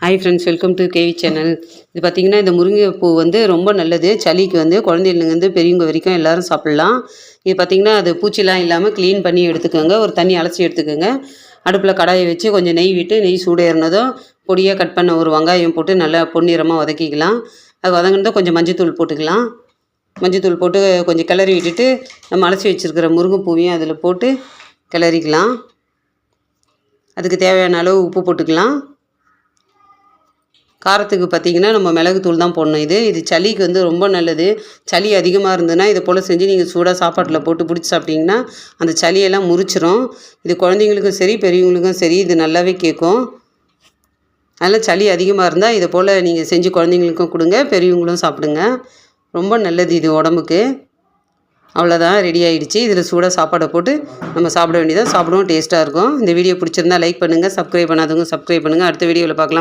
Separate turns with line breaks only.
Hi friends, welcome to KV channel. இது பார்த்திங்கன்னா, இந்த முருங்கைப்பூ வந்து ரொம்ப நல்லது. சளிக்கு வந்து குழந்தைங்கலேருந்து பெரியவங்க வரைக்கும் எல்லோரும் சாப்பிட்லாம். இது பார்த்திங்கன்னா, அது பூச்சிலாம் இல்லாமல் க்ளீன் பண்ணி எடுத்துக்கோங்க. ஒரு தண்ணி அலசி எடுத்துக்கோங்க. அடுப்பில் கடாயை வச்சு கொஞ்சம் நெய் விட்டு, நெய் சூடேறினதும் பொடியாக கட் பண்ண ஒரு வெங்காயம் போட்டு நல்லா பொன்னிறமாக வதக்கிக்கலாம். அது வதங்கினதும் கொஞ்சம் மஞ்சத்தூள் போட்டுக்கலாம். மஞ்சத்தூள் போட்டு கொஞ்சம் கிளறி விட்டுட்டு, நம்ம அலசி வச்சுருக்கிற முருங்கைப்பூவையும் அதில் போட்டு கிளறிக்கலாம். அதுக்கு தேவையான அளவு உப்பு போட்டுக்கலாம். காரத்துக்கு பார்த்திங்கன்னா, நம்ம மிளகுத்தூள் தான் போடணும். இது சளிக்கு வந்து ரொம்ப நல்லது. சளி அதிகமாக இருந்ததுன்னா இதை போல் செஞ்சு நீங்கள் சூடாக சாப்பாட்டில் போட்டு பிடிச்சி சாப்பிட்டிங்கன்னா அந்த சளியெல்லாம் முறிச்சிரும். இது குழந்தைங்களுக்கும் சரி, பெரியவங்களுக்கும் சரி, இது நல்லாவே கேட்கும். அதனால் சளி அதிகமாக இருந்தால் இதை போல் நீங்கள் செஞ்சு குழந்தைங்களுக்கும் கொடுங்க, பெரியவங்களும் சாப்பிடுங்க. ரொம்ப நல்லது இது உடம்புக்கு. அவ்வளோதான், ரெடி ஆகிடுச்சு. இதில் சூடாக சாப்பாடை போட்டு நம்ம சாப்பிட வேண்டியதாக சாப்பிடுவோம். டேஸ்ட்டாக இருக்கும். இந்த வீடியோ பிடிச்சிருந்தா லைக் பண்ணுங்கள். சப்ஸ்கிரைப் பண்ணாதவங்க சப்ஸ்கிரைப் பண்ணுங்கள். அடுத்த வீடியோவில் பார்க்கலாம்.